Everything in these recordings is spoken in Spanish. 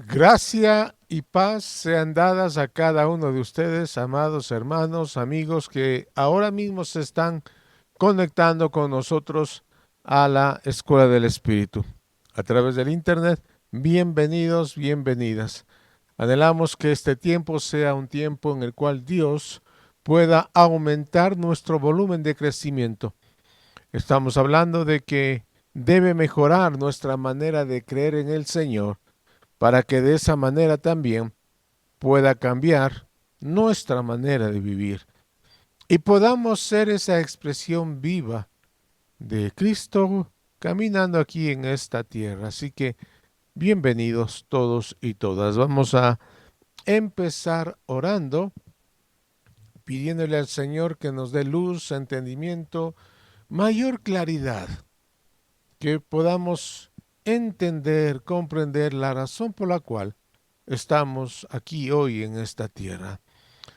Gracia y paz sean dadas a cada uno de ustedes, amados hermanos, amigos que ahora mismo se están conectando con nosotros a la Escuela del Espíritu. A través del Internet, bienvenidos, bienvenidas. Anhelamos que este tiempo sea un tiempo en el cual Dios pueda aumentar nuestro volumen de crecimiento. Estamos hablando de que debe mejorar nuestra manera de creer en el Señor para que de esa manera también pueda cambiar nuestra manera de vivir y podamos ser esa expresión viva de Cristo caminando aquí en esta tierra. Así que bienvenidos todos y todas. Vamos a empezar orando, pidiéndole al Señor que nos dé luz, entendimiento, mayor claridad, que podamos entender, comprender la razón por la cual estamos aquí hoy en esta tierra,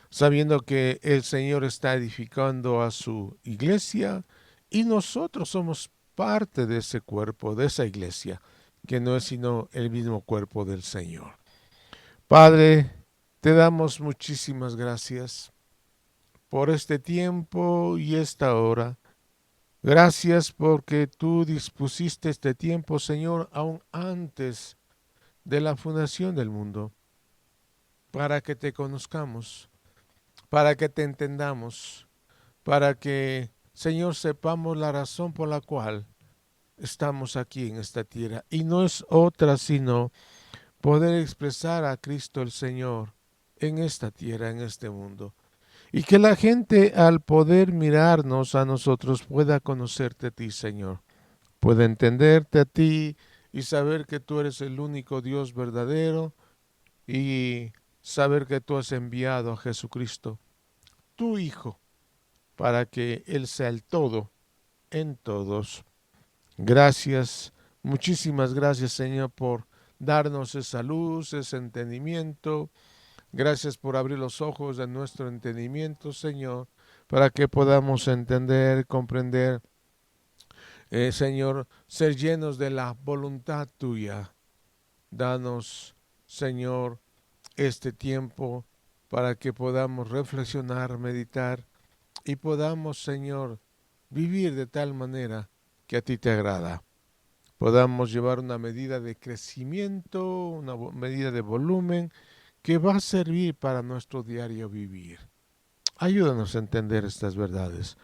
sabiendo que el Señor está edificando a su iglesia y nosotros somos parte de ese cuerpo, de esa iglesia, que no es sino el mismo cuerpo del Señor. Padre, te damos muchísimas gracias por este tiempo y esta hora. Gracias porque tú dispusiste este tiempo, Señor, aún antes de la fundación del mundo, para que te conozcamos, para que te entendamos, para que, Señor, sepamos la razón por la cual estamos aquí en esta tierra. Y no es otra sino poder expresar a Cristo el Señor en esta tierra, en este mundo. Y que la gente al poder mirarnos a nosotros pueda conocerte a ti, Señor. Pueda entenderte a ti y saber que tú eres el único Dios verdadero y saber que tú has enviado a Jesucristo, tu Hijo, para que Él sea el todo en todos. Gracias, muchísimas gracias, Señor, por darnos esa luz, ese entendimiento. Gracias por abrir los ojos de nuestro entendimiento, Señor, para que podamos entender, comprender, Señor, ser llenos de la voluntad tuya. Danos, Señor, este tiempo para que podamos reflexionar, meditar y podamos, Señor, vivir de tal manera que a ti te agrada. Podamos llevar una medida de crecimiento, una medida de volumen que va a servir para nuestro diario vivir. Ayúdanos a entender estas verdades.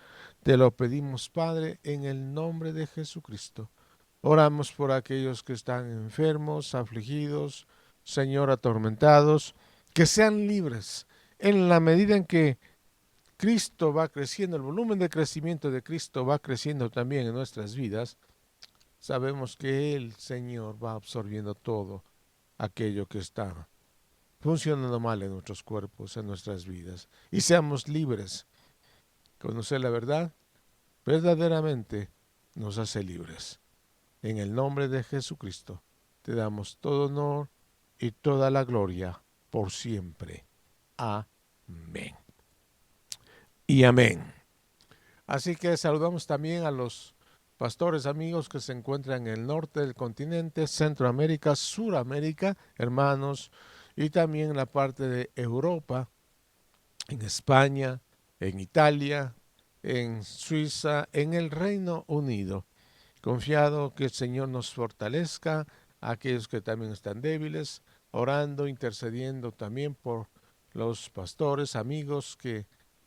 Te lo pedimos, Padre, en el nombre de Jesucristo. Oramos por aquellos que están enfermos, afligidos, Señor, atormentados, que sean libres en la medida en que Cristo va creciendo, el volumen de crecimiento de Cristo va creciendo también en nuestras vidas. Sabemos que el Señor va absorbiendo todo aquello que está funcionando mal en nuestros cuerpos, en nuestras vidas. Y seamos libres. Conocer la verdad verdaderamente nos hace libres. En el nombre de Jesucristo te damos todo honor y toda la gloria por siempre. Amén. Y amén. Así que saludamos también a los pastores amigos que se encuentran en el norte del continente, Centroamérica, Suramérica, hermanos, y también en la parte de Europa, en España, en Italia, en Suiza, en el Reino Unido. Confiado que el Señor nos fortalezca a aquellos que también están débiles, orando, intercediendo también por los pastores, amigos que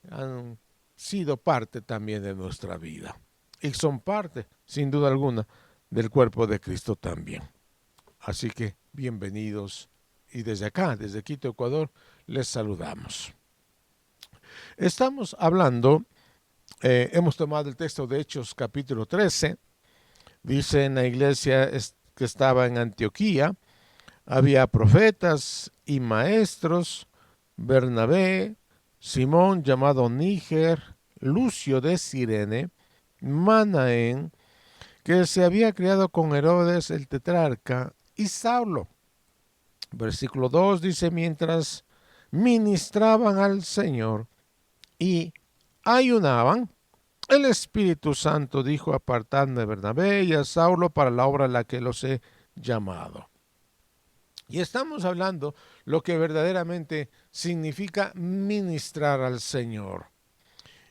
han sido parte también de nuestra vida. Y son parte, sin duda alguna, del cuerpo de Cristo también. Así que bienvenidos y desde acá, desde Quito, Ecuador, les saludamos. Estamos hablando, hemos tomado el texto de Hechos capítulo 13, dice en la iglesia que estaba en Antioquía, había profetas y maestros, Bernabé, Simón llamado Níger, Lucio de Cirene, Manaén, que se había criado con Herodes el tetrarca, y Saulo. Versículo 2 dice, mientras ministraban al Señor y ayunaban, el Espíritu Santo dijo, apartadme a Bernabé y a Saulo para la obra a la que los he llamado. Y estamos hablando lo que verdaderamente significa ministrar al Señor.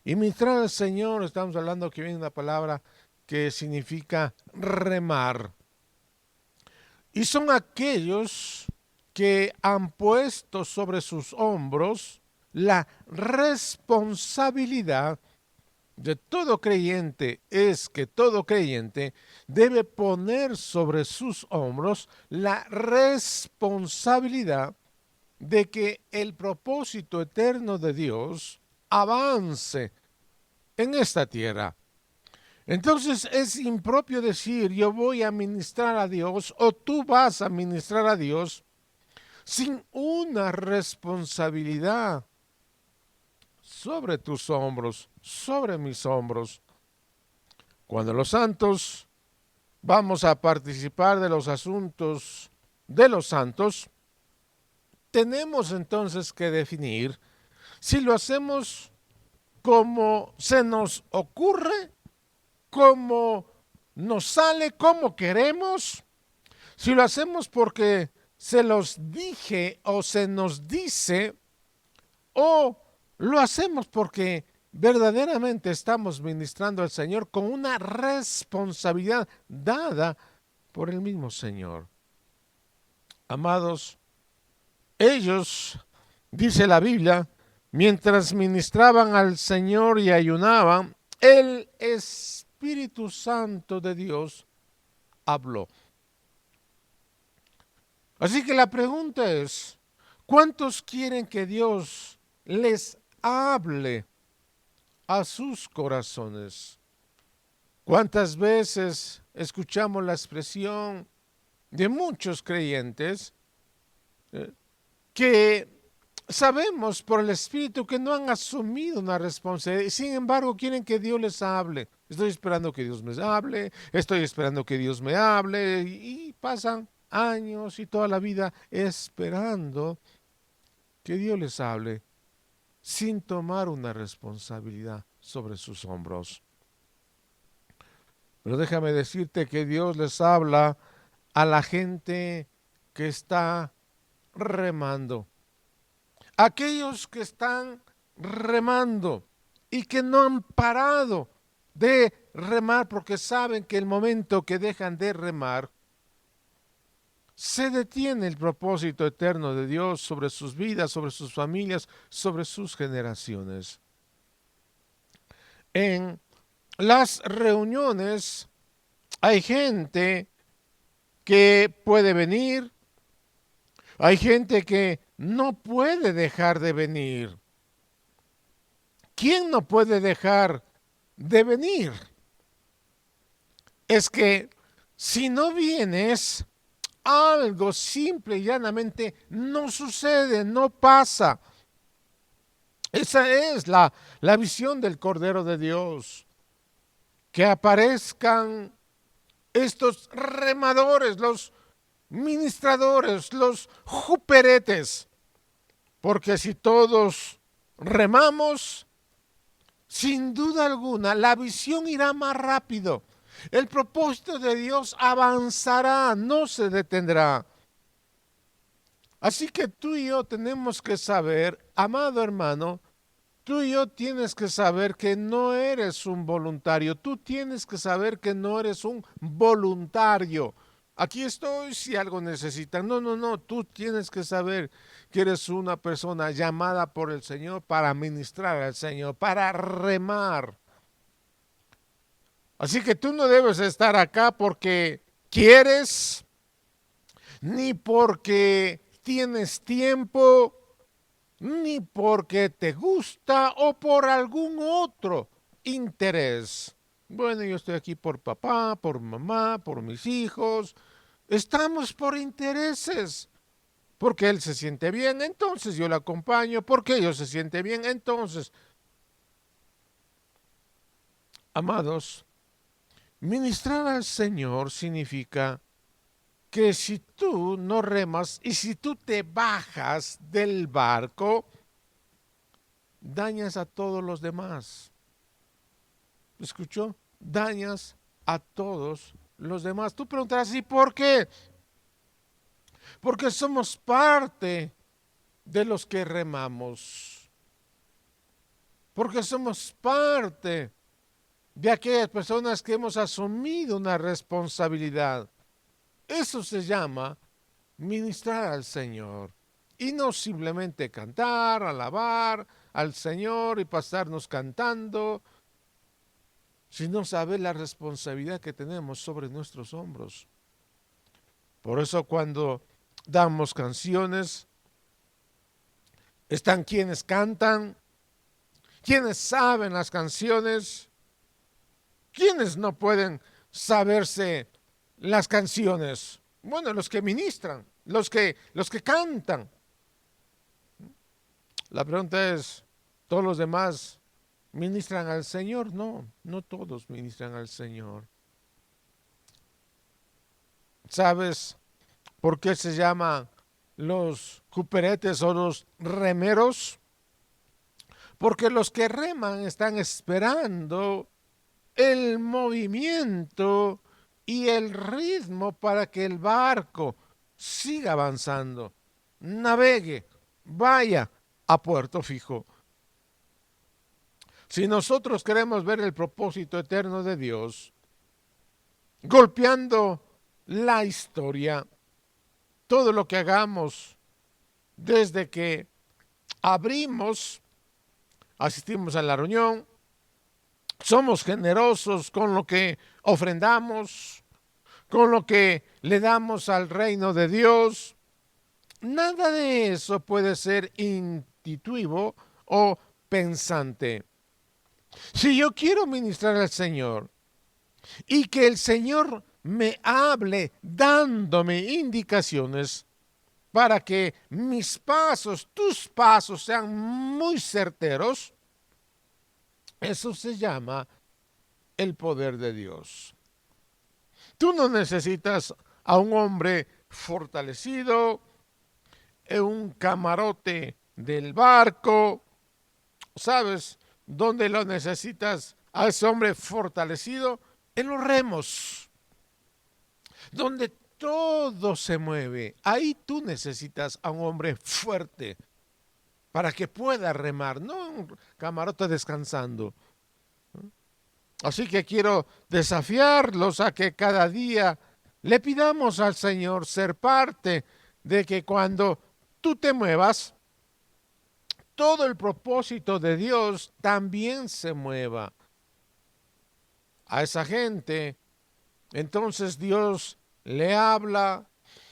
Y ministrar al Señor, estamos hablando que viene una palabra que significa remar. Y son aquellos que han puesto sobre sus hombros la responsabilidad de todo creyente. Es que todo creyente debe poner sobre sus hombros la responsabilidad de que el propósito eterno de Dios avance en esta tierra. Entonces es impropio decir yo voy a ministrar a Dios o tú vas a ministrar a Dios sin una responsabilidad sobre tus hombros, sobre mis hombros. Cuando los santos vamos a participar de los asuntos de los santos, tenemos entonces que definir si lo hacemos como se nos ocurre, como nos sale, como queremos, si lo hacemos porque se los dije o se nos dice, o lo hacemos porque verdaderamente estamos ministrando al Señor con una responsabilidad dada por el mismo Señor. Amados, ellos, dice la Biblia, mientras ministraban al Señor y ayunaban, el Espíritu Santo de Dios habló. Así que la pregunta es, ¿cuántos quieren que Dios les hable a sus corazones? ¿Cuántas veces escuchamos la expresión de muchos creyentes que sabemos por el Espíritu que no han asumido una responsabilidad y sin embargo quieren que Dios les hable? Estoy esperando que Dios me hable, estoy esperando que Dios me hable y pasan años y toda la vida esperando que Dios les hable sin tomar una responsabilidad sobre sus hombros. Pero déjame decirte que Dios les habla a la gente que está remando. Aquellos que están remando y que no han parado de remar porque saben que el momento que dejan de remar, se detiene el propósito eterno de Dios sobre sus vidas, sobre sus familias, sobre sus generaciones. En las reuniones hay gente que puede venir, hay gente que no puede dejar de venir. ¿Quién no puede dejar de venir? Es que si no vienes, algo simple y llanamente no sucede, no pasa. Esa es la visión del Cordero de Dios. Que aparezcan estos remadores, los ministradores, los juperetes. Porque si todos remamos, sin duda alguna, la visión irá más rápido. El propósito de Dios avanzará, no se detendrá. Así que tú y yo tenemos que saber, amado hermano, tú y yo tienes que saber que no eres un voluntario, tú tienes que saber que no eres un voluntario. Aquí estoy si algo necesitan. No, no, no, tú tienes que saber que eres una persona llamada por el Señor para ministrar al Señor, para remar. Así que tú no debes estar acá porque quieres, ni porque tienes tiempo, ni porque te gusta o por algún otro interés. Bueno, yo estoy aquí por papá, por mamá, por mis hijos. Estamos por intereses. Porque él se siente bien, entonces yo le acompaño. Porque ellos se siente bien, entonces. Amados, ministrar al Señor significa que si tú no remas y si tú te bajas del barco, dañas a todos los demás. ¿Escuchó? Dañas a todos los demás. Tú preguntarás, ¿y por qué? porque somos parte de los que remamos, porque somos parte de aquellas personas que hemos asumido una responsabilidad. Eso se llama ministrar al Señor. Y no simplemente cantar, alabar al Señor y pasarnos cantando, sino saber la responsabilidad que tenemos sobre nuestros hombros. Por eso cuando damos canciones, están quienes cantan, quienes saben las canciones, quienes no pueden saberse las canciones. Bueno, los que ministran, los que cantan. La pregunta es, ¿todos los demás ministran al Señor? No, no todos ministran al Señor. ¿Sabes por qué se llaman los cuperetes o los remeros? Porque los que reman están esperando el movimiento y el ritmo para que el barco siga avanzando, navegue, vaya a puerto fijo. Si nosotros queremos ver el propósito eterno de Dios, golpeando la historia, todo lo que hagamos desde que abrimos, asistimos a la reunión, somos generosos con lo que ofrendamos, con lo que le damos al reino de Dios, nada de eso puede ser intuitivo o pensante. Si yo quiero ministrar al Señor y que el Señor me hable dándome indicaciones para que mis pasos, tus pasos sean muy certeros, eso se llama el poder de Dios. Tú no necesitas a un hombre fortalecido en un camarote del barco. ¿Sabes dónde lo necesitas a ese hombre fortalecido? En los remos, donde todo se mueve. Ahí tú necesitas a un hombre fuerte para que pueda remar, no un camarote descansando. Así que quiero desafiarlos a que cada día le pidamos al Señor ser parte de que cuando tú te muevas, todo el propósito de Dios también se mueva. A esa gente, entonces Dios le habla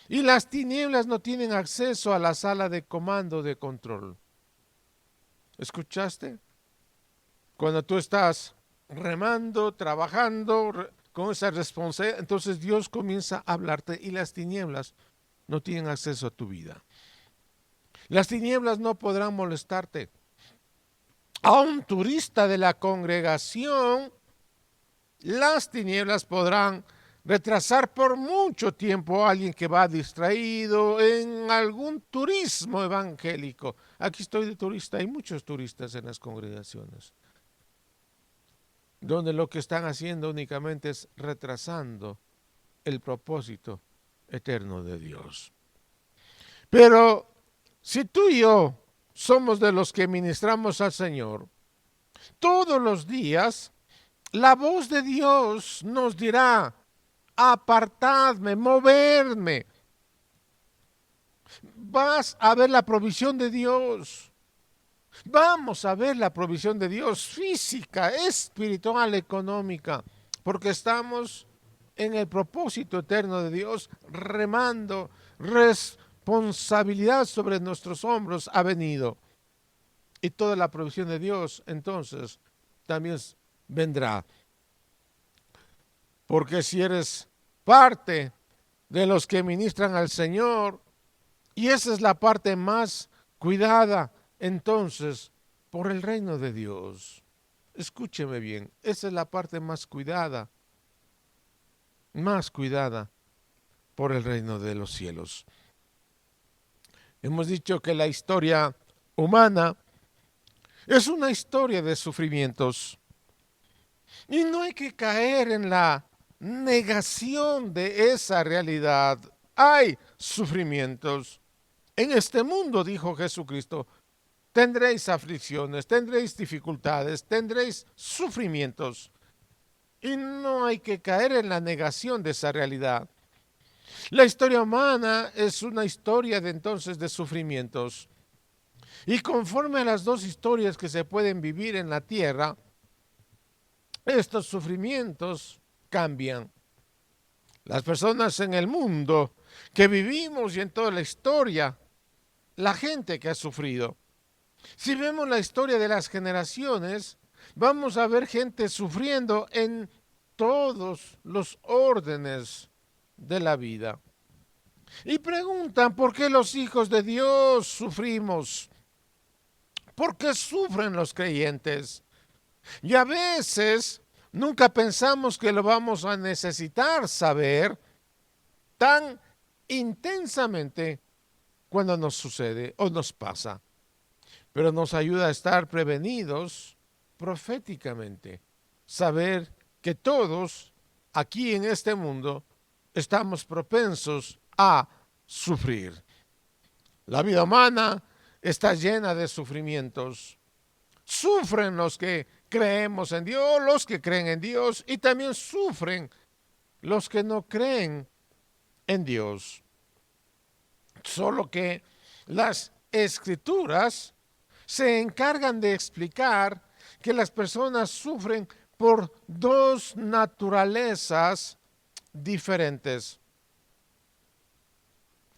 y las tinieblas no tienen acceso a la sala de comando de control. ¿Escuchaste? Cuando tú estás remando, trabajando con esa responsabilidad, entonces Dios comienza a hablarte y las tinieblas no tienen acceso a tu vida. Las tinieblas no podrán molestarte. A un turista de la congregación, las tinieblas podrán retrasar por mucho tiempo a alguien que va distraído en algún turismo evangélico. Aquí estoy de turista, hay muchos turistas en las congregaciones, donde lo que están haciendo únicamente es retrasando el propósito eterno de Dios. Pero si tú y yo somos de los que ministramos al Señor, todos los días la voz de Dios nos dirá: apartadme, moverme. Vas a ver la provisión de Dios. Vamos a ver la provisión de Dios física, espiritual, económica, porque estamos en el propósito eterno de Dios, remando. Responsabilidad sobre nuestros hombros ha venido. Y toda la provisión de Dios entonces también vendrá. Porque si eres parte de los que ministran al Señor, y esa es la parte más cuidada, entonces, por el reino de Dios. Escúcheme bien, esa es la parte más cuidada por el reino de los cielos. Hemos dicho que la historia humana es una historia de sufrimientos. Y no hay que caer en la negación de esa realidad. hay sufrimientos. En este mundo, dijo Jesucristo, tendréis aflicciones, tendréis dificultades, tendréis sufrimientos. Y no hay que caer en la negación de esa realidad. La historia humana es una historia de entonces de sufrimientos. Y conforme a las dos historias que se pueden vivir en la tierra, estos sufrimientos cambian. Las personas en el mundo que vivimos y en toda la historia, la gente que ha sufrido. Si vemos la historia de las generaciones, vamos a ver gente sufriendo en todos los órdenes de la vida. Y preguntan por qué los hijos de Dios sufrimos. ¿Por qué sufren los creyentes? Y a veces nunca pensamos que lo vamos a necesitar saber tan intensamente cuando nos sucede o nos pasa. Pero nos ayuda a estar prevenidos proféticamente. Saber que todos aquí en este mundo estamos propensos a sufrir. La vida humana está llena de sufrimientos. Sufren los que creemos en Dios, los que creen en Dios, y también sufren los que no creen en Dios. Solo que las escrituras se encargan de explicar que las personas sufren por dos naturalezas diferentes.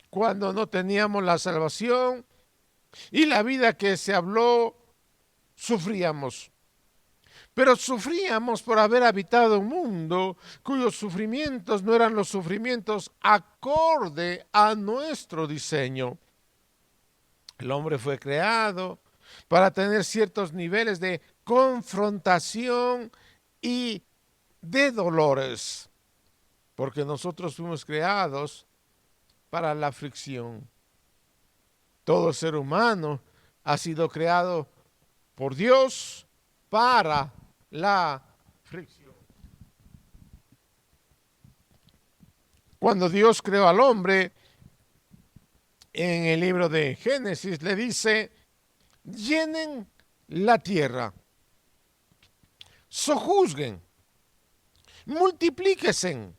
Cuando no teníamos la salvación y la vida que se habló, sufríamos. Pero sufríamos por haber habitado un mundo cuyos sufrimientos no eran los sufrimientos acorde a nuestro diseño. El hombre fue creado para tener ciertos niveles de confrontación y de dolores, porque nosotros fuimos creados para la fricción. Todo ser humano ha sido creado por Dios para la fricción. Cuando Dios creó al hombre, en el libro de Génesis le dice: llenen la tierra, sojuzguen, multiplíquense.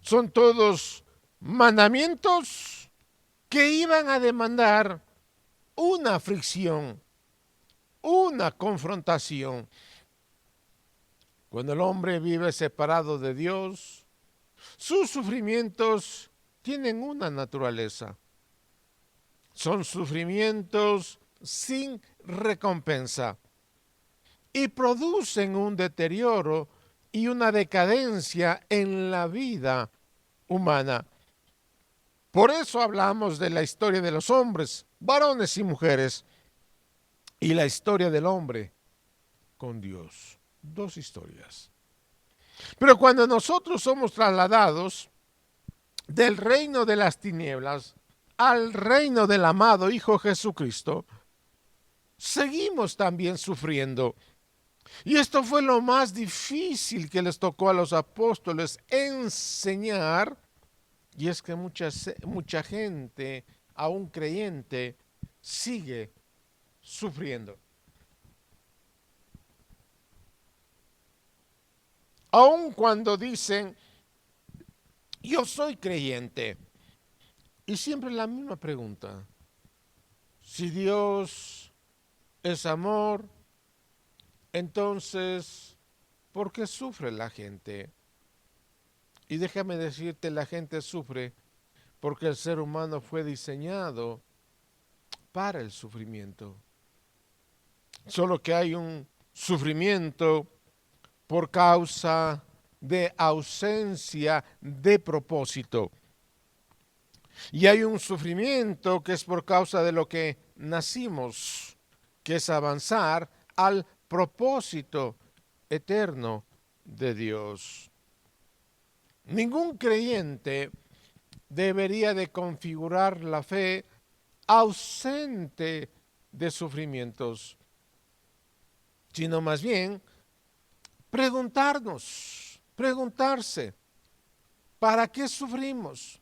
Son todos mandamientos que iban a demandar una fricción, una confrontación. Cuando el hombre vive separado de Dios, sus sufrimientos tienen una naturaleza. Son sufrimientos sin recompensa y producen un deterioro y una decadencia en la vida humana. Por eso hablamos de la historia de los hombres, varones y mujeres, y la historia del hombre con Dios. Dos historias. Pero cuando nosotros somos trasladados del reino de las tinieblas al reino del amado Hijo Jesucristo, seguimos también sufriendo. Y esto fue lo más difícil que les tocó a los apóstoles enseñar, y es que mucha gente, aún creyente, sigue sufriendo. Aun cuando dicen, yo soy creyente. Y siempre la misma pregunta. Si Dios es amor, entonces, ¿por qué sufre la gente? Y déjame decirte, la gente sufre porque el ser humano fue diseñado para el sufrimiento. Solo que hay un sufrimiento por causa de ausencia de propósito. Y hay un sufrimiento que es por causa de lo que nacimos, que es avanzar al propósito eterno de Dios. Ningún creyente debería de configurar la fe ausente de sufrimientos, sino más bien preguntarse, ¿Para qué sufrimos?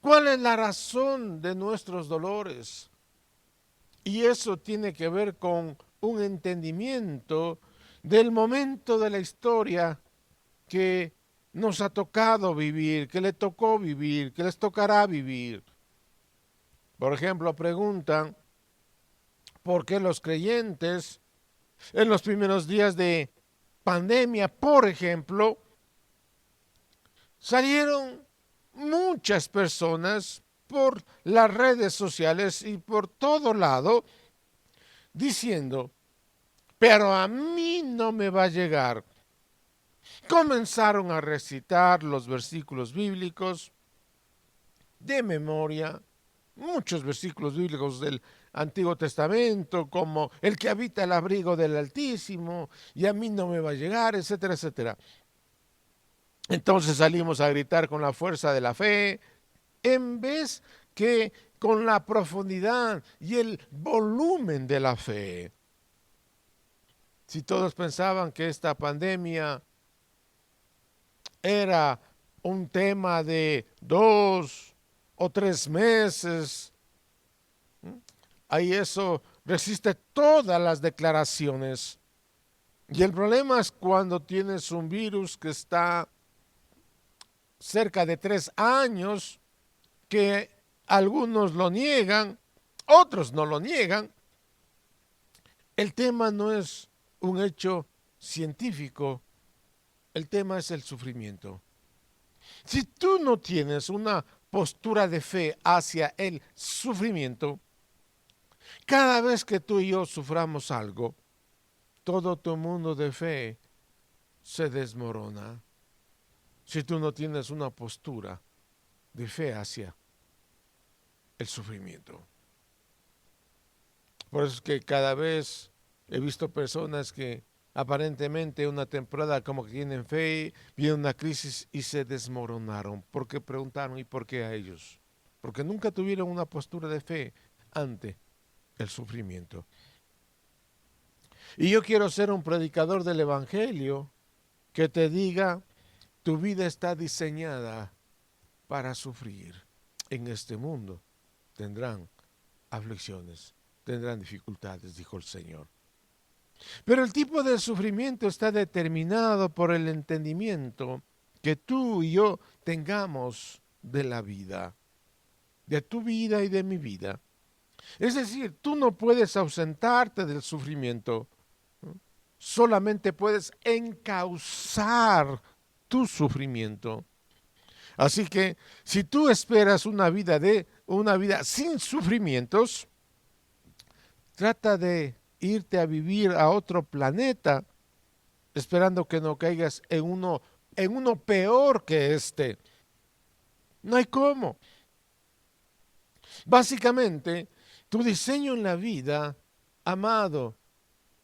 ¿Cuál es la razón de nuestros dolores? Y eso tiene que ver con un entendimiento del momento de la historia que nos ha tocado vivir, que le tocó vivir, que les tocará vivir. Por ejemplo, preguntan por qué los creyentes en los primeros días de pandemia, por ejemplo, salieron muchas personas por las redes sociales y por todo lado diciendo, pero a mí no me va a llegar. Comenzaron a recitar los versículos bíblicos de memoria, muchos versículos bíblicos del Antiguo Testamento, como el que habita el abrigo del Altísimo, y a mí no me va a llegar, etcétera, etcétera. Entonces salimos a gritar con la fuerza de la fe, en vez que con la profundidad y el volumen de la fe. Si todos pensaban que esta pandemia era un tema de 2 o 3 meses, ahí eso resiste todas las declaraciones. Y el problema es cuando tienes un virus que está cerca de 3 años, que algunos lo niegan, otros no lo niegan. El tema no es un hecho científico, el tema es el sufrimiento. Si tú no tienes una postura de fe hacia el sufrimiento, cada vez que tú y yo suframos algo, todo tu mundo de fe se desmorona. Si tú no tienes una postura de fe hacia el sufrimiento. Por eso es que cada vez he visto personas que aparentemente una temporada como que tienen fe, viene una crisis y se desmoronaron. Porque preguntaron, ¿y por qué a ellos? Porque nunca tuvieron una postura de fe ante el sufrimiento. Y yo quiero ser un predicador del Evangelio que te diga, tu vida está diseñada para sufrir. En este mundo tendrán aflicciones, tendrán dificultades, dijo el Señor. Pero el tipo de sufrimiento está determinado por el entendimiento que tú y yo tengamos de la vida, de tu vida y de mi vida. Es decir, tú no puedes ausentarte del sufrimiento, ¿no? Solamente puedes encauzar tu sufrimiento. Así que si tú esperas una vida sin sufrimientos, trata de irte a vivir a otro planeta, esperando que no caigas en uno peor que este. No hay cómo. Básicamente, tu diseño en la vida, amado,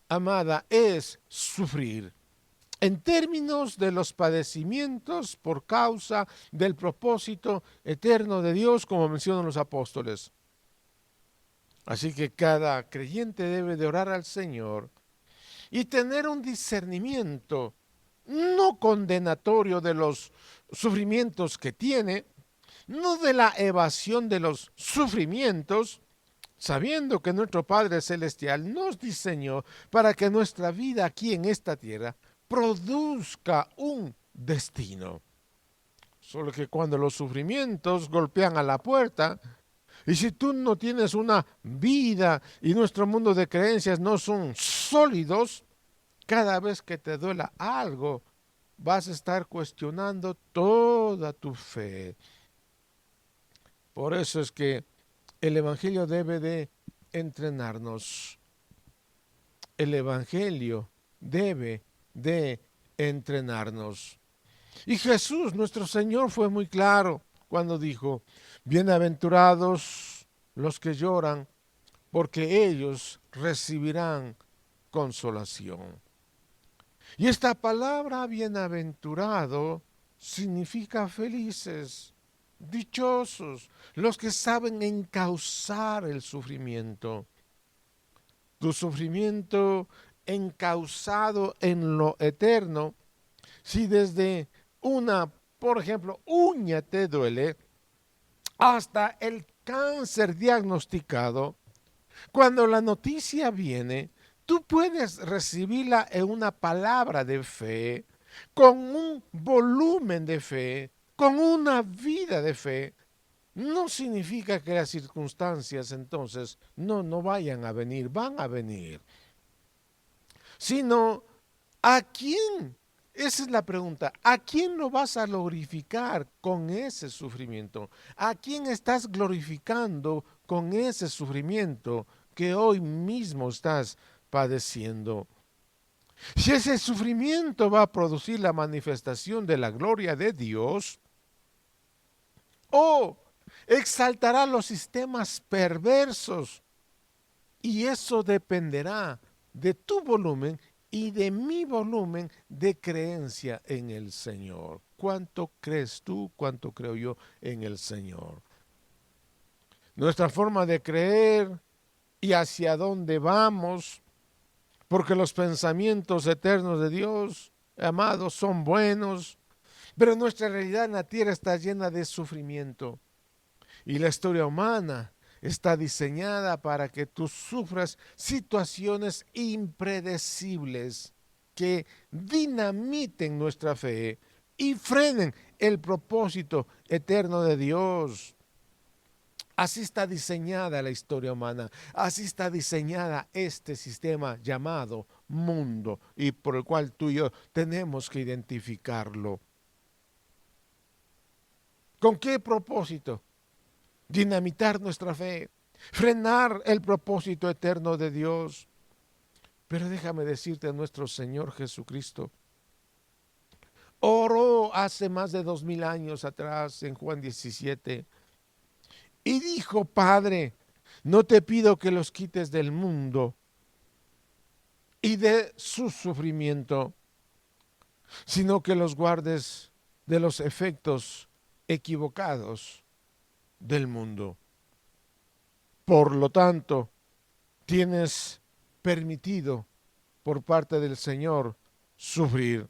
amada, es sufrir. En términos de los padecimientos por causa del propósito eterno de Dios, como mencionan los apóstoles. Así que cada creyente debe de orar al Señor y tener un discernimiento no condenatorio de los sufrimientos que tiene, no de la evasión de los sufrimientos, sabiendo que nuestro Padre Celestial nos diseñó para que nuestra vida aquí en esta tierra produzca un destino. Solo que cuando los sufrimientos golpean a la puerta, y si tú no tienes una vida y nuestro mundo de creencias no son sólidos, cada vez que te duela algo, vas a estar cuestionando toda tu fe. Por eso es que el Evangelio debe de entrenarnos. El Evangelio debe de entrenarnos. Y Jesús, nuestro Señor, fue muy claro cuando dijo, bienaventurados los que lloran, porque ellos recibirán consolación. Y esta palabra bienaventurado significa felices, dichosos, los que saben encauzar el sufrimiento. Tu sufrimiento encauzado en lo eterno, si desde una por ejemplo, uña te duele, hasta el cáncer diagnosticado, cuando la noticia viene, tú puedes recibirla en una palabra de fe, con un volumen de fe, con una vida de fe. No significa que las circunstancias entonces no vayan a venir, van a venir, sino ¿a quién? Esa es la pregunta. ¿A quién lo vas a glorificar con ese sufrimiento? ¿A quién estás glorificando con ese sufrimiento que hoy mismo estás padeciendo? Si ese sufrimiento va a producir la manifestación de la gloria de Dios, o exaltará los sistemas perversos, y eso dependerá de tu volumen y de mi volumen de creencia en el Señor. ¿Cuánto crees tú? ¿Cuánto creo yo en el Señor? Nuestra forma de creer y hacia dónde vamos, porque los pensamientos eternos de Dios, amados, son buenos, pero nuestra realidad en la tierra está llena de sufrimiento. Y la historia humana está diseñada para que tú sufras situaciones impredecibles que dinamiten nuestra fe y frenen el propósito eterno de Dios. Así está diseñada la historia humana, así está diseñada este sistema llamado mundo y por el cual tú y yo tenemos que identificarlo. ¿Con qué propósito? Dinamitar nuestra fe, frenar el propósito eterno de Dios. Pero déjame decirte, nuestro Señor Jesucristo oró hace más de 2000 años atrás en Juan 17 y dijo: Padre, no te pido que los quites del mundo y de su sufrimiento, sino que los guardes de los efectos equivocados del mundo. Por lo tanto, tienes permitido por parte del Señor sufrir.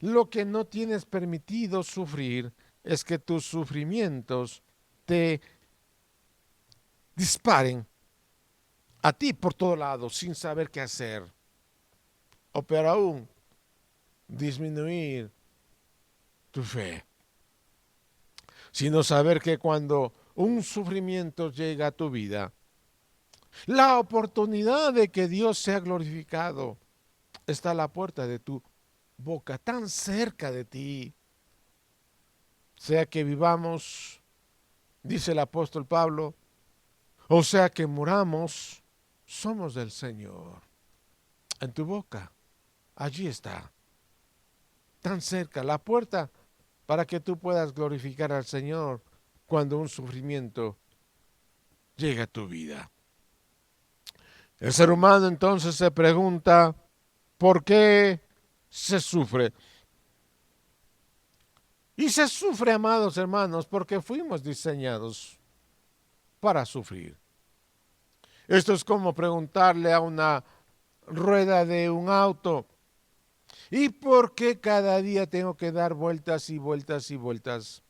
Lo que no tienes permitido sufrir es que tus sufrimientos te disparen a ti por todo lado sin saber qué hacer. O peor aún, disminuir tu fe. Sino saber que cuando un sufrimiento llega a tu vida, la oportunidad de que Dios sea glorificado está a la puerta de tu boca, tan cerca de ti. Sea que vivamos, dice el apóstol Pablo, o sea que muramos, somos del Señor. En tu boca, allí está, tan cerca, la puerta para que tú puedas glorificar al Señor cuando un sufrimiento llega a tu vida. El ser humano entonces se pregunta, ¿por qué se sufre? Y se sufre, amados hermanos, porque fuimos diseñados para sufrir. Esto es como preguntarle a una rueda de un auto: ¿y por qué cada día tengo que dar vueltas y vueltas y vueltas?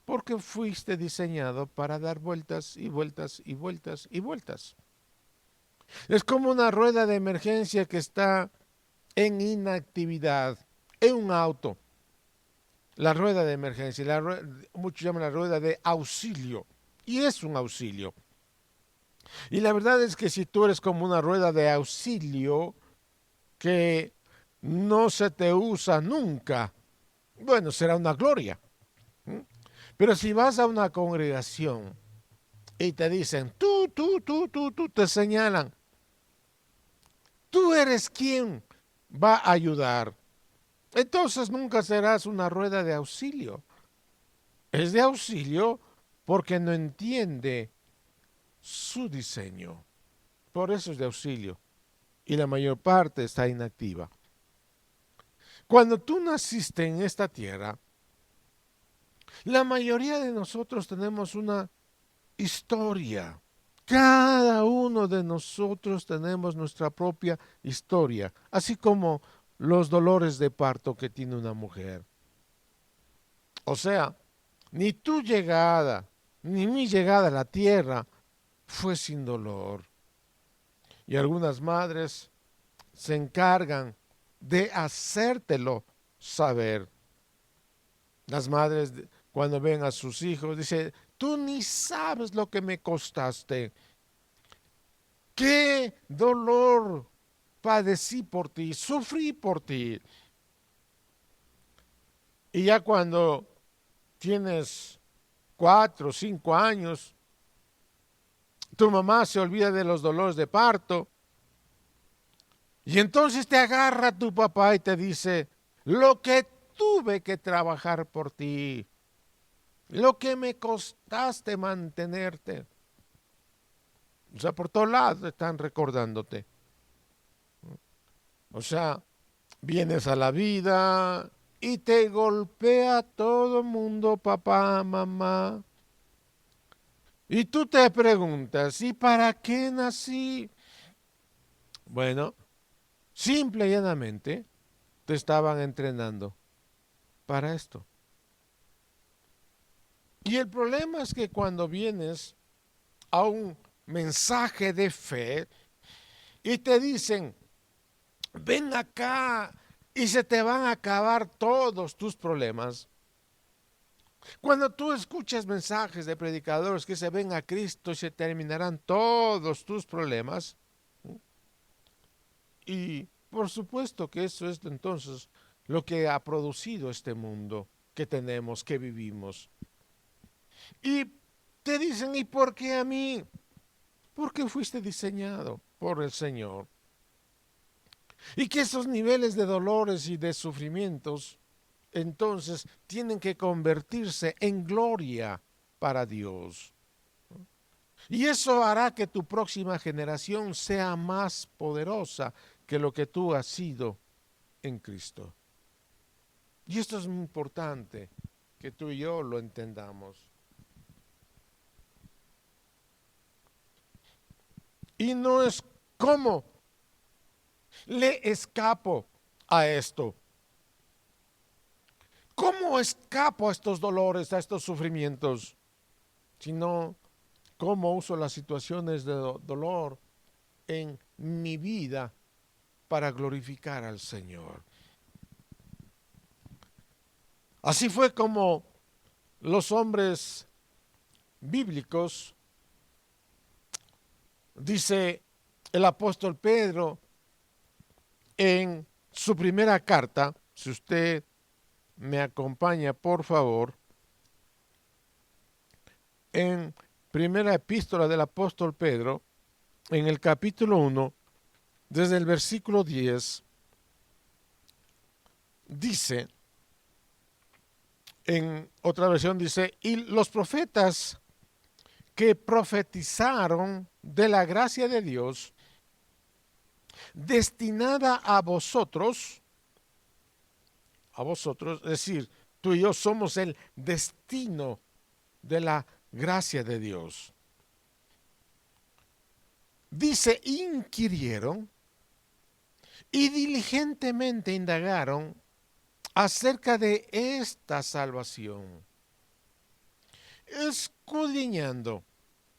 Porque fuiste diseñado para dar vueltas y vueltas y vueltas y vueltas. Es como una rueda de emergencia que está en inactividad en un auto. La rueda de emergencia, muchos llaman la rueda de auxilio, y es un auxilio. Y la verdad es que si tú eres como una rueda de auxilio que no se te usa nunca, bueno, será una gloria. Pero si vas a una congregación y te dicen, tú, te señalan, tú eres quien va a ayudar, entonces nunca serás una rueda de auxilio. Es de auxilio porque no entiende su diseño. Por eso es de auxilio. Y la mayor parte está inactiva. Cuando tú naciste en esta tierra, la mayoría de nosotros tenemos una historia. Cada uno de nosotros tenemos nuestra propia historia, así como los dolores de parto que tiene una mujer. O sea, ni tu llegada, ni mi llegada a la tierra fue sin dolor. Y algunas madres se encargan de hacértelo saber. Las madres, cuando ven a sus hijos, dicen, tú ni sabes lo que me costaste. Qué dolor padecí por ti, sufrí por ti. Y ya cuando tienes 4 o 5 años, tu mamá se olvida de los dolores de parto. Y entonces te agarra tu papá y te dice, lo que tuve que trabajar por ti, lo que me costaste mantenerte. O sea, por todos lados están recordándote. O sea, vienes a la vida y te golpea todo el mundo, papá, mamá. Y tú te preguntas, ¿y para qué nací? Bueno, simple y llanamente te estaban entrenando para esto. Y el problema es que cuando vienes a un mensaje de fe y te dicen, ven acá y se te van a acabar todos tus problemas. Cuando tú escuchas mensajes de predicadores que se ven a Cristo y se terminarán todos tus problemas, y por supuesto que eso es entonces lo que ha producido este mundo que tenemos, que vivimos. Y te dicen, ¿y por qué a mí? Porque fuiste diseñado por el Señor. Y que esos niveles de dolores y de sufrimientos entonces tienen que convertirse en gloria para Dios. Y eso hará que tu próxima generación sea más poderosa que lo que tú has sido en Cristo. Y esto es muy importante que tú y yo lo entendamos. Y no es cómo le escapo a esto. ¿Cómo escapo a estos dolores, a estos sufrimientos? Sino cómo uso las situaciones de dolor en mi vida para glorificar al Señor. Así fue como los hombres bíblicos, dice el apóstol Pedro en su primera carta, si usted me acompaña por favor, en primera epístola del apóstol Pedro, en el capítulo 1, desde el versículo 10, dice, en otra versión dice, y los profetas que profetizaron de la gracia de Dios, destinada a vosotros, es decir, tú y yo somos el destino de la gracia de Dios. Dice, inquirieron y diligentemente indagaron acerca de esta salvación, escudriñando,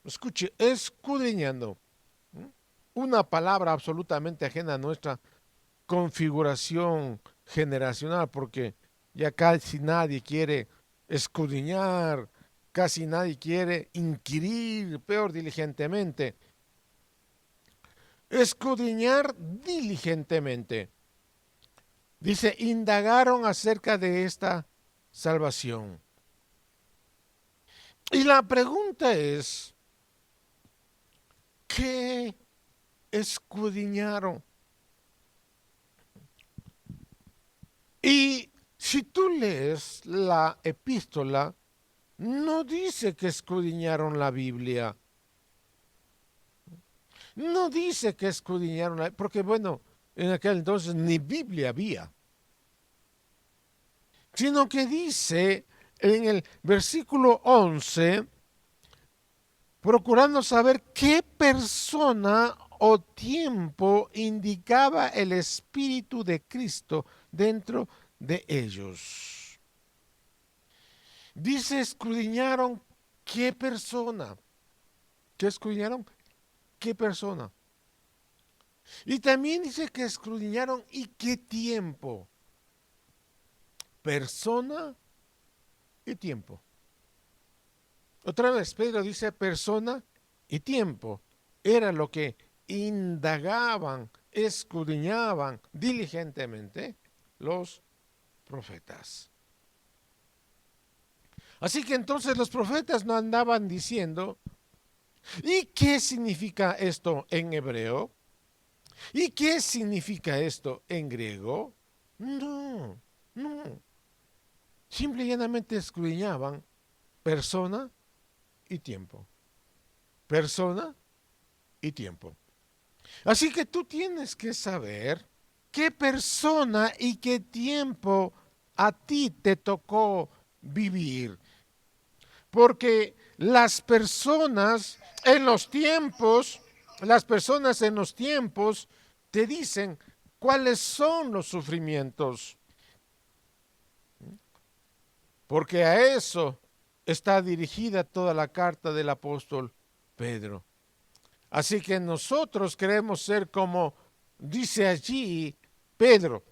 escuche, escudriñando, una palabra absolutamente ajena a nuestra configuración generacional, porque ya casi nadie quiere escudriñar, casi nadie quiere inquirir, peor diligentemente. Escudriñar diligentemente. Dice, indagaron acerca de esta salvación. Y la pregunta es, ¿qué escudriñaron? Y si tú lees la epístola, no dice que escudriñaron la Biblia. No dice que escudriñaron la, porque bueno, en aquel entonces ni Biblia había. Sino que dice en el versículo 11, procurando saber qué persona o tiempo indicaba el Espíritu de Cristo dentro de ellos. Dice, escudriñaron qué persona. ¿Qué escudriñaron? ¿Qué persona? Y también dice que escudriñaron y qué tiempo. Persona y tiempo. Otra vez, Pedro dice persona y tiempo. Era lo que indagaban, escudriñaban diligentemente los profetas. Así que entonces los profetas no andaban diciendo, ¿y qué significa esto en hebreo? ¿Y qué significa esto en griego? No, no. Simple y llanamente escudriñaban persona y tiempo. Persona y tiempo. Así que tú tienes que saber qué persona y qué tiempo a ti te tocó vivir. Porque las personas en los tiempos te dicen cuáles son los sufrimientos. Porque a eso está dirigida toda la carta del apóstol Pedro. Así que nosotros queremos ser como dice allí Pedro.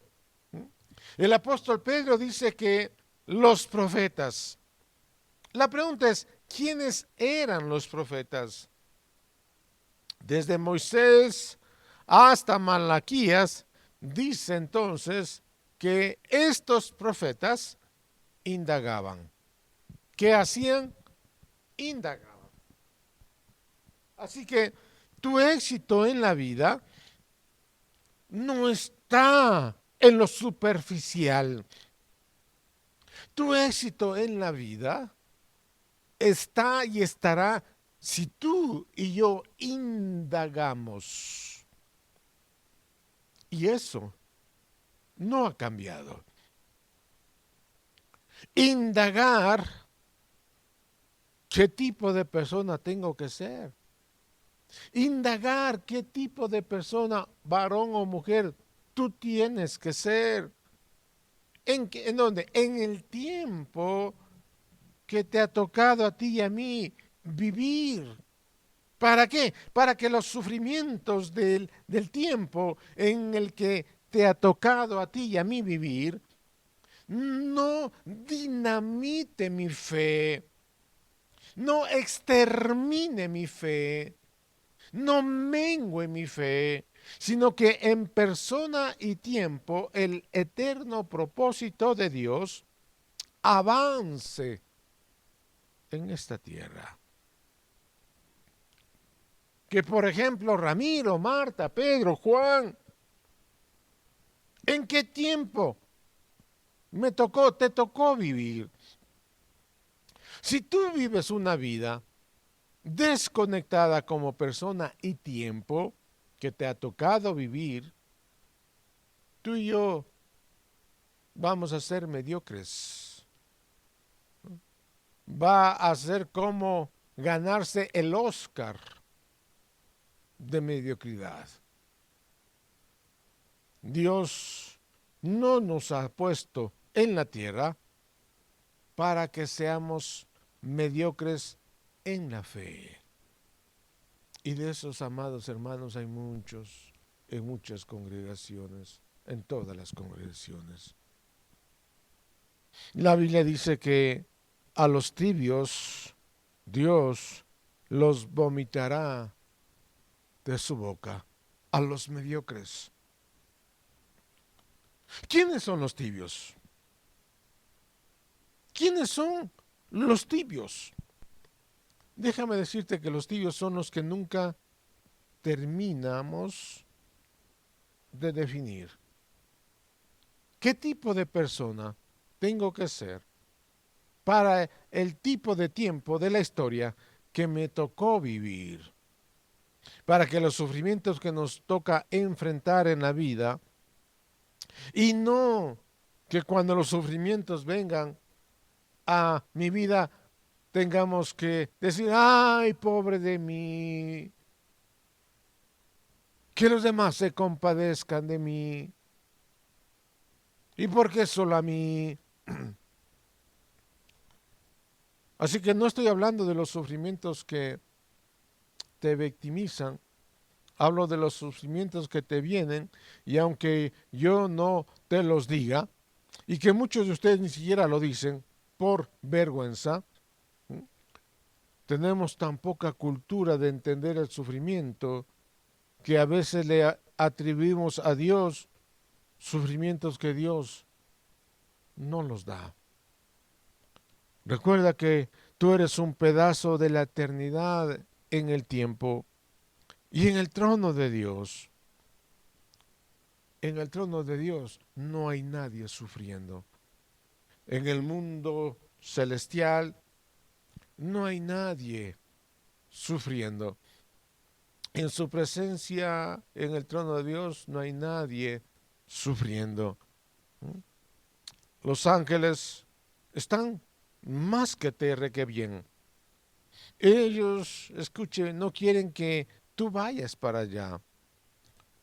El apóstol Pedro dice que los profetas. La pregunta es, ¿quiénes eran los profetas? Desde Moisés hasta Malaquías, dice entonces que estos profetas indagaban. ¿Qué hacían? Indagaban. Así que tu éxito en la vida no está en lo superficial. Tu éxito en la vida está y estará si tú y yo indagamos. Y eso no ha cambiado. Indagar qué tipo de persona tengo que ser. Indagar qué tipo de persona, varón o mujer, tú tienes que ser. ¿En dónde? En el tiempo que te ha tocado a ti y a mí vivir. ¿Para qué? Para que los sufrimientos del tiempo en el que te ha tocado a ti y a mí vivir no dinamite mi fe, no extermine mi fe, no mengue mi fe, sino que en persona y tiempo el eterno propósito de Dios avance en esta tierra. Que por ejemplo Ramiro, Marta, Pedro, Juan, ¿en qué tiempo te tocó vivir? Si tú vives una vida desconectada como persona y tiempo que te ha tocado vivir, tú y yo vamos a ser mediocres. Va a ser como ganarse el Oscar de mediocridad. Dios no nos ha puesto en la tierra para que seamos mediocres en la fe. Y de esos, amados hermanos, hay muchos en muchas congregaciones, en todas las congregaciones. La Biblia dice que a los tibios Dios los vomitará de su boca, a los mediocres. ¿Quiénes son los tibios? ¿Quiénes son los tibios? Déjame decirte que los tibios son los que nunca terminamos de definir. ¿Qué tipo de persona tengo que ser para el tipo de tiempo de la historia que me tocó vivir? Para que los sufrimientos que nos toca enfrentar en la vida, y no que cuando los sufrimientos vengan a mi vida tengamos que decir, ay, pobre de mí, que los demás se compadezcan de mí. ¿Y por qué solo a mí? Así que no estoy hablando de los sufrimientos que te victimizan, hablo de los sufrimientos que te vienen y aunque yo no te los diga, y que muchos de ustedes ni siquiera lo dicen por vergüenza, tenemos tan poca cultura de entender el sufrimiento que a veces le atribuimos a Dios sufrimientos que Dios no los da. Recuerda que tú eres un pedazo de la eternidad en el tiempo y en el trono de Dios. En el trono de Dios no hay nadie sufriendo. En el mundo celestial no hay nadie sufriendo. En su presencia, en el trono de Dios, no hay nadie sufriendo. Los ángeles están más que terre que bien. Ellos, escuche, no quieren que tú vayas para allá,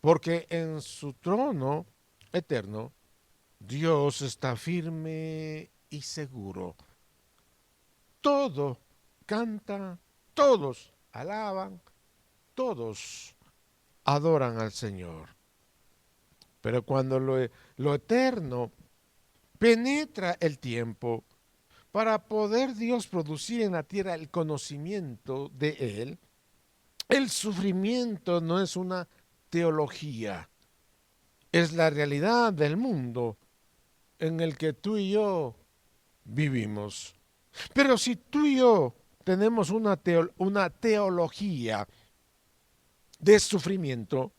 porque en su trono eterno, Dios está firme y seguro. Todo canta, todos alaban, todos adoran al Señor. Pero cuando lo eterno penetra el tiempo para poder Dios producir en la tierra el conocimiento de Él, el sufrimiento no es una teología, es la realidad del mundo en el que tú y yo vivimos. Pero si tú y yo tenemos una teología de sufrimiento,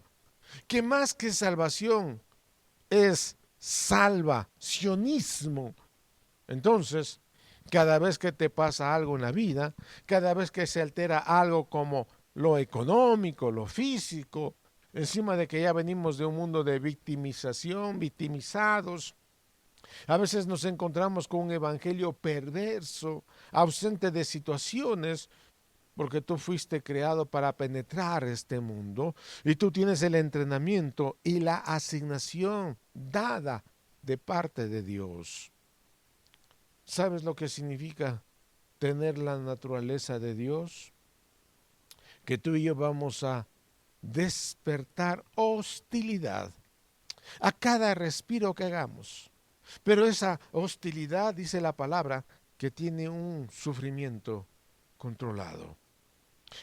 que más que salvación es salvacionismo, entonces, cada vez que te pasa algo en la vida, cada vez que se altera algo como lo económico, lo físico, encima de que ya venimos de un mundo de victimización, victimizados, a veces nos encontramos con un evangelio perverso, ausente de situaciones, porque tú fuiste creado para penetrar este mundo y tú tienes el entrenamiento y la asignación dada de parte de Dios. ¿Sabes lo que significa tener la naturaleza de Dios? Que tú y yo vamos a despertar hostilidad a cada respiro que hagamos. Pero esa hostilidad, dice la palabra, que tiene un sufrimiento controlado.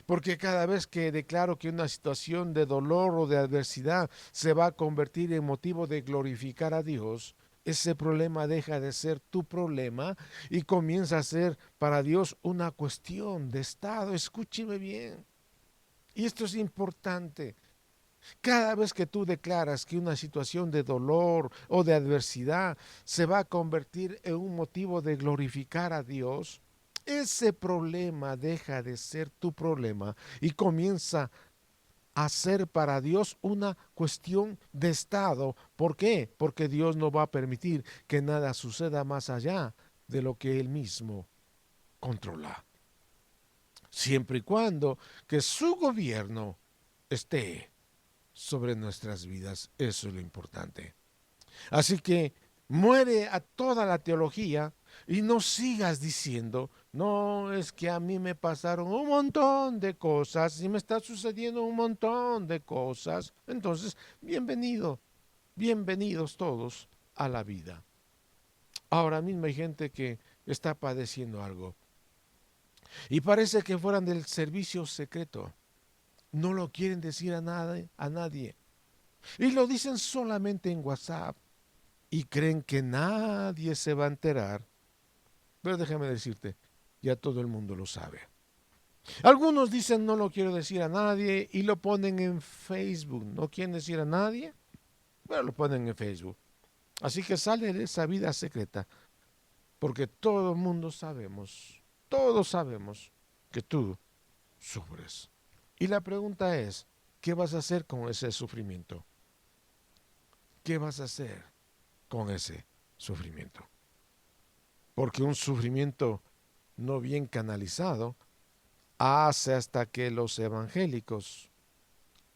Porque cada vez que declaro que una situación de dolor o de adversidad se va a convertir en motivo de glorificar a Dios, ese problema deja de ser tu problema y comienza a ser para Dios una cuestión de estado. Escúcheme bien. Y esto es importante. Cada vez que tú declaras que una situación de dolor o de adversidad se va a convertir en un motivo de glorificar a Dios, ese problema deja de ser tu problema y comienza a ser para Dios una cuestión de estado. ¿Por qué? Porque Dios no va a permitir que nada suceda más allá de lo que Él mismo controla. Siempre y cuando que su gobierno esté sobre nuestras vidas. Eso es lo importante. Así que muere a toda la teología y no sigas diciendo, no, es que a mí me pasaron un montón de cosas y me está sucediendo un montón de cosas. Entonces, bienvenido, bienvenidos todos a la vida. Ahora mismo hay gente que está padeciendo algo y parece que fueran del servicio secreto. No lo quieren decir a nadie. Y lo dicen solamente en WhatsApp y creen que nadie se va a enterar. Pero déjame decirte, ya todo el mundo lo sabe. Algunos dicen no lo quiero decir a nadie y lo ponen en Facebook. No quieren decir a nadie, pero lo ponen en Facebook. Así que sale de esa vida secreta, porque todo el mundo sabemos, todos sabemos que tú sufres. Y la pregunta es, ¿qué vas a hacer con ese sufrimiento? ¿Qué vas a hacer con ese sufrimiento? Porque un sufrimiento no bien canalizado hace hasta que los evangélicos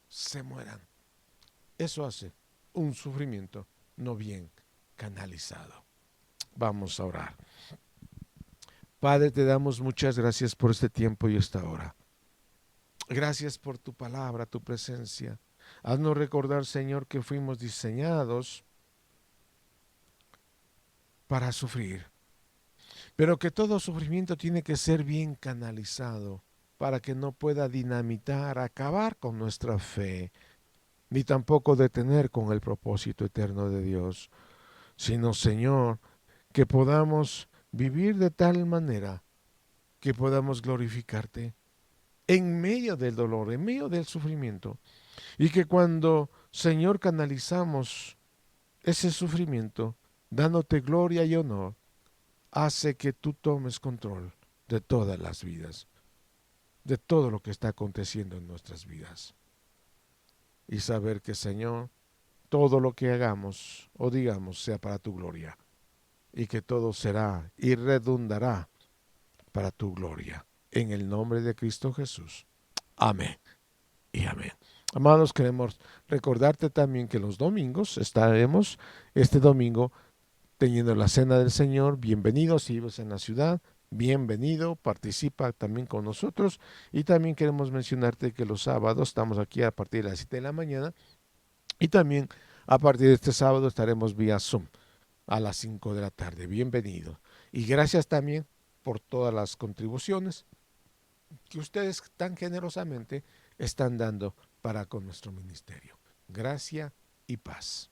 se mueran. Eso hace un sufrimiento no bien canalizado. Vamos a orar. Padre, te damos muchas gracias por este tiempo y esta hora. Gracias por tu palabra, tu presencia. Haznos recordar, Señor, que fuimos diseñados para sufrir, pero que todo sufrimiento tiene que ser bien canalizado para que no pueda dinamitar, acabar con nuestra fe, ni tampoco detener con el propósito eterno de Dios, sino, Señor, que podamos vivir de tal manera que podamos glorificarte en medio del dolor, en medio del sufrimiento, y que cuando, Señor, canalizamos ese sufrimiento, dándote gloria y honor, hace que tú tomes control de todas las vidas, de todo lo que está aconteciendo en nuestras vidas. Y saber que, Señor, todo lo que hagamos o digamos sea para tu gloria, y que todo será y redundará para tu gloria. En el nombre de Cristo Jesús. Amén y amén. Amados, queremos recordarte también que los domingos estaremos este domingo teniendo la cena del Señor. Bienvenido si vives en la ciudad. Bienvenido, participa también con nosotros. Y también queremos mencionarte que los sábados estamos aquí a partir de las 7 de la mañana. Y también a partir de este sábado estaremos vía Zoom a las 5 de la tarde. Bienvenido. Y gracias también por todas las contribuciones que ustedes tan generosamente están dando para con nuestro ministerio. Gracia y paz.